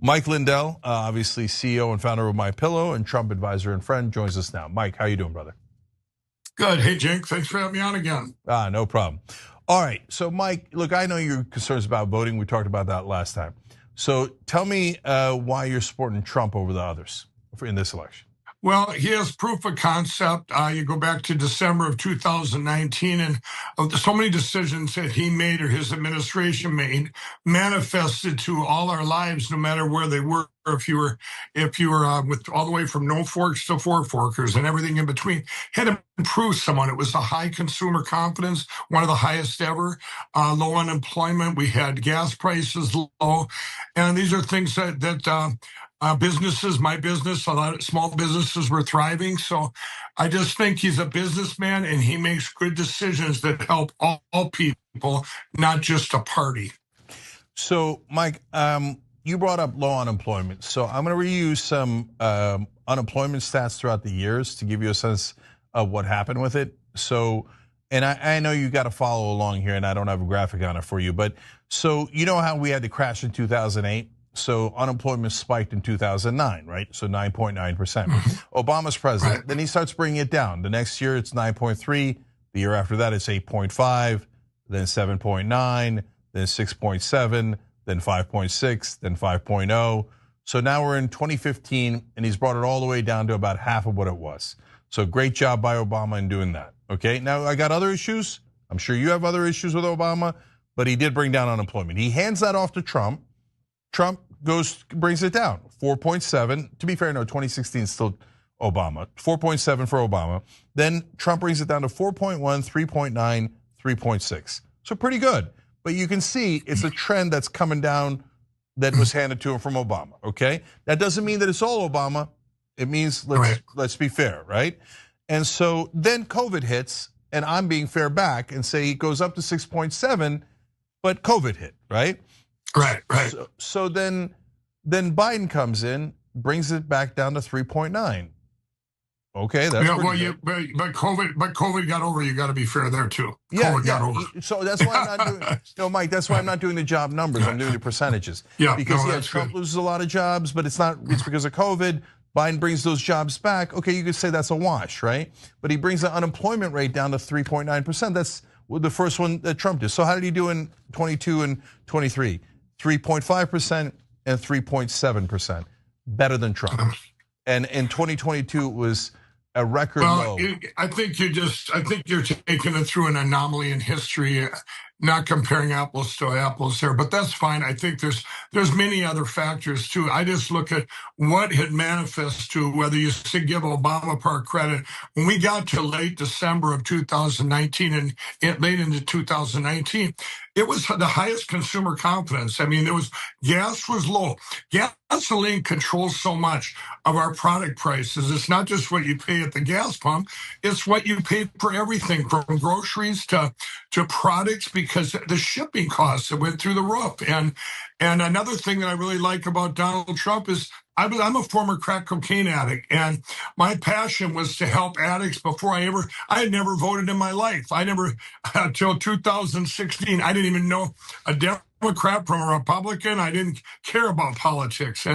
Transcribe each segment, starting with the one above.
Mike Lindell, obviously CEO and founder of My Pillow and Trump advisor and friend, joins us now. Mike, how you doing, brother? Good. Hey, Cenk, thanks for having me on again. No problem. All right, so Mike, look, I know you're concerned about voting. We talked about that last time. So tell me why you're supporting Trump over the others in this election. Well, he has proof of concept. You go back to December of 2019, and so many decisions that he made or his administration made manifested to all our lives, no matter where they were. If you were with all the way from no forks to four forkers and everything in between, had to improve someone. It was a high consumer confidence, one of the highest ever. Low unemployment. We had gas prices low, and these are things that businesses, my business, a lot of small businesses were thriving. So I just think he's a businessman and he makes good decisions that help all people, not just a party. So, Mike, you brought up low unemployment. So I'm going to reuse some unemployment stats throughout the years to give you a sense of what happened with it. So, and I know you got to follow along here, and I don't have a graphic on it for you. But so you know how we had the crash in 2008? So unemployment spiked in 2009, right? So 9.9%. Obama's president, then he starts bringing it down. The next year it's 9.3. The year after that it's 8.5, then 7.9, then 6.7, then 5.6, then 5.0. So now we're in 2015 and he's brought it all the way down to about half of what it was. So great job by Obama in doing that, okay? Now I got other issues. I'm sure you have other issues with Obama, but he did bring down unemployment. He hands that off to Trump. Trump brings it down, 4.7. To be fair, no, 2016 is still Obama, 4.7 for Obama. Then Trump brings it down to 4.1, 3.9, 3.6. So pretty good. But you can see it's a trend that's coming down that was handed to him from Obama, okay? That doesn't mean that it's all Obama. It means let's be fair, right? And so then COVID hits, and I'm being fair back and say it goes up to 6.7, but COVID hit, right? Right. So then Biden comes in, brings it back down to 3.9. Okay, that's but COVID got over. You got to be fair there too. Yeah, COVID got over. So that's why I'm not doing. No, Mike, that's why I'm not doing the job numbers. I'm doing the percentages. Because Trump loses a lot of jobs, but it's not. It's because of COVID. Biden brings those jobs back. Okay, you could say that's a wash, right? But he brings the unemployment rate down to 3.9%. That's the first one that Trump did. So how did he do in 22 and 23? 3.5% and 3.7%, better than Trump. And in 2022 it was a record low. I think you're taking it through an anomaly in history, not comparing apples to apples there, but that's fine. I think there's many other factors too. I just look at what had manifested to whether you give Obama part credit. When we got to late December of 2019 and late into 2019, it was the highest consumer confidence. I mean, gas was low. Gasoline controls so much of our product prices. It's not just what you pay at the gas pump, it's what you pay for everything from groceries to products, because the shipping costs that went through the roof. And another thing that I really like about Donald Trump is I'm a former crack cocaine addict, and my passion was to help addicts before I had never voted in my life. I never, until 2016, I didn't even know a Democrat from a Republican. I didn't care about politics.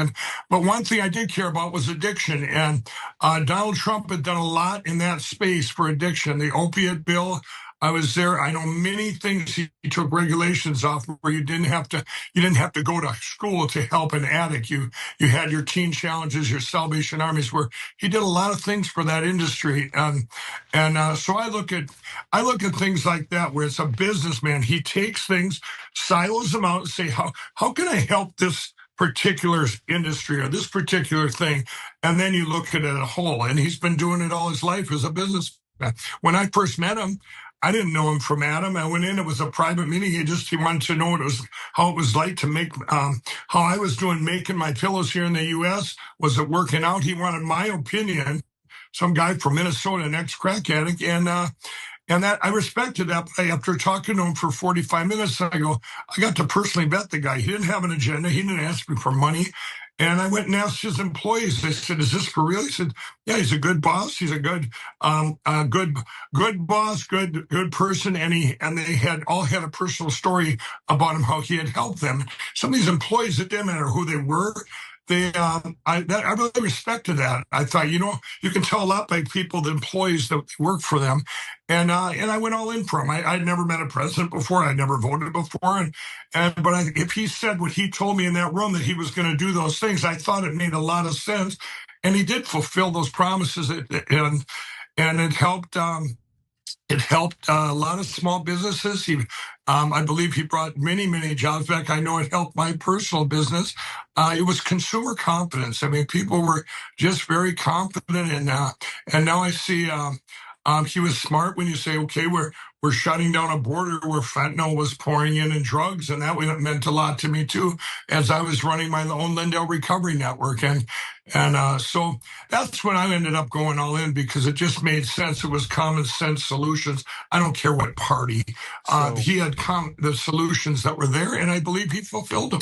But one thing I did care about was addiction. And Donald Trump had done a lot in that space for addiction. The opiate bill, I was there. I know many things. He took regulations off where you didn't have to go to school to help an addict. You had your teen challenges, your Salvation Armies, where he did a lot of things for that industry. So I look at things like that, where it's a businessman. He takes things, silos them out, and say, how can I help this particular industry or this particular thing? And then you look at it as a whole. And he's been doing it all his life as a businessman. When I first met him, I didn't know him from Adam. I went in, it was a private meeting. He wanted to know how it was like to make, how I was doing making my pillows here in the US. Was it working out? He wanted my opinion. Some guy from Minnesota, an ex-crack addict. And that I respected that. But after talking to him for 45 minutes, I got to personally vet the guy. He didn't have an agenda. He didn't ask me for money. And I went and asked his employees. I said, "Is this for real?" He said, "Yeah, he's a good boss. He's a good boss, good person." And they all had a personal story about him, how he had helped them. Some of these employees, it didn't matter who they were. I really respected that. I thought, you can tell a lot by people, the employees that work for them, and I went all in for him. I'd never met a president before. I'd never voted before, but if he said what he told me in that room, that he was going to do those things, I thought it made a lot of sense, and he did fulfill those promises, and it helped. It helped a lot of small businesses. I believe he brought many, many jobs back. I know it helped my personal business. It was consumer confidence. I mean, people were just very confident, and now I see he was smart when you say, okay, we're shutting down a border where fentanyl was pouring in and drugs, and that meant a lot to me too, as I was running my own Lindell recovery network, and so that's when I ended up going all in, because it just made sense. It was common sense solutions. I don't care what party. He had the solutions that were there, and I believe he fulfilled them.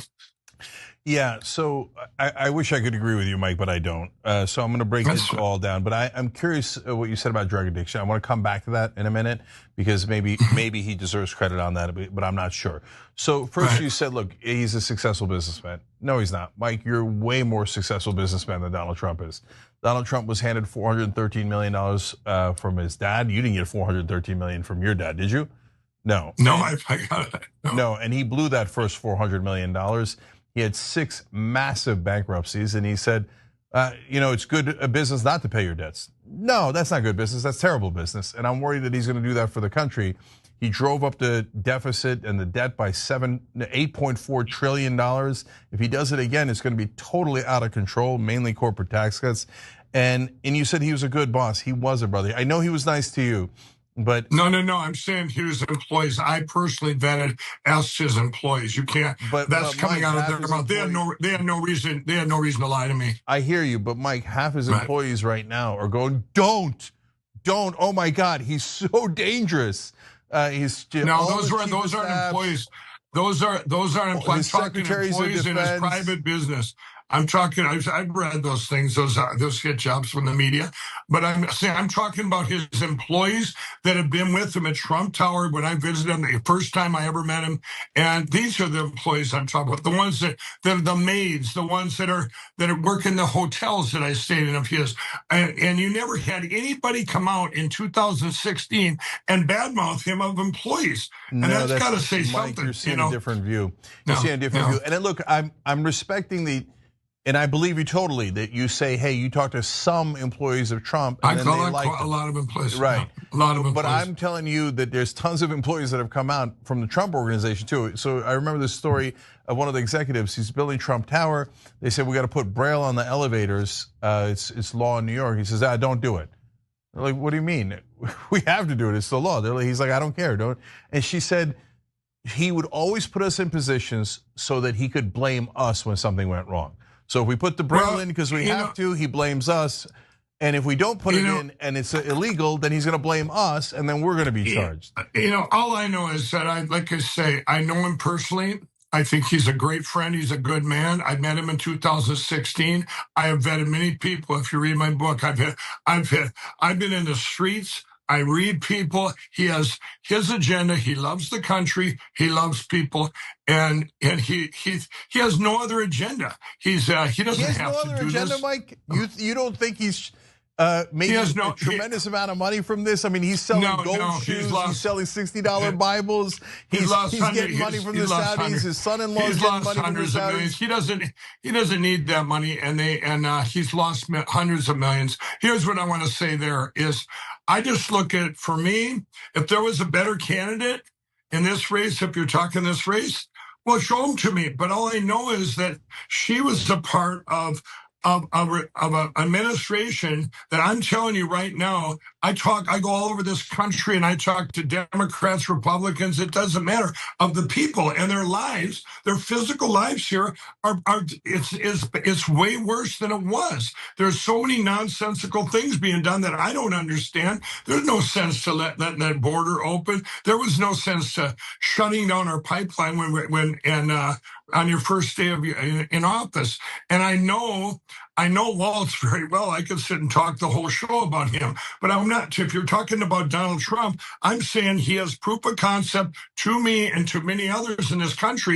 Yeah, so I wish I could agree with you, Mike, but I don't. So I'm going to break this all down. But I'm curious what you said about drug addiction. I want to come back to that in a minute, because maybe he deserves credit on that, but I'm not sure. So first you said, look, he's a successful businessman. No, he's not. Mike, you're way more successful businessman than Donald Trump is. Donald Trump was handed $413 million from his dad. You didn't get $413 million from your dad, did you? No. No, I got it. No, and he blew that first $400 million. He had 6 massive bankruptcies, and he said, it's good business not to pay your debts. No, that's not good business. That's terrible business. And I'm worried that he's going to do that for the country. He drove up the deficit and the debt by $8.4 trillion. If he does it again, it's going to be totally out of control, mainly corporate tax cuts. And you said he was a good boss. He was, brother. I know he was nice to you. But no, I'm saying his employees. I personally vetted, asked his employees. You can't. That's coming out of their mouth. They had no reason to lie to me. I hear you, but Mike, half his employees right now are going, don't. Oh my God, he's so dangerous. Those aren't employees. Those aren't employees. I'm talking employees in his private business. I'm talking. I've read those things, those hit jobs from the media, but I'm talking about his employees that have been with him at Trump Tower when I visited him the first time I ever met him. And these are the employees I'm talking about, the ones that the maids, the ones that work in the hotels that I stayed in of his. And you never had anybody come out in 2016 and badmouth him of employees. And that's got to say Mike, something. You're seeing a different view. You're seeing a different view. And then look, I'm respecting and I believe you totally that you say, hey, you talk to some employees of Trump, and then they like a lot of employees, right? A lot of employees. But I'm telling you that there's tons of employees that have come out from the Trump organization too. So I remember this story of one of the executives. He's building Trump Tower. They said we got to put Braille on the elevators. It's law in New York. He says, don't do it. They're like, what do you mean? We have to do it. It's the law. He's like, I don't care. Don't. And she said he would always put us in positions so that he could blame us when something went wrong. So if we put the Braille in because we have to, he blames us. And if we don't put it in and it's illegal, then he's going to blame us, and then we're going to be charged. All I know is that I know him personally. I think he's a great friend. He's a good man. I met him in 2016. I have vetted many people. If you read my book, I've been in the streets. I read people. He has his agenda. He loves the country. He loves people, and he has no other agenda. He doesn't have to do this. He has no other agenda, Mike. You don't think he's making a tremendous amount of money from this? I mean, he's selling gold shoes. He's selling $60 Bibles. He's getting money from the Saudis. His son-in-law's getting money from the Saudis. He doesn't need that money, and he's lost hundreds of millions. Here's what I want to say. There is. I just look at, for me, if there was a better candidate in this race, if you're talking this race, well, show them to me. But all I know is that she was a part of an administration that I'm telling you right now, I go all over this country and I talk to Democrats, Republicans, it doesn't matter, of the people and their lives, their physical lives here it's way worse than it was. There's so many nonsensical things being done that I don't understand. There's no sense to let that border open. There was no sense to shutting down our pipeline on your first day in office. And I know Waltz very well. I could sit and talk the whole show about him, but I'm not. If you're talking about Donald Trump, I'm saying he has proof of concept to me and to many others in this country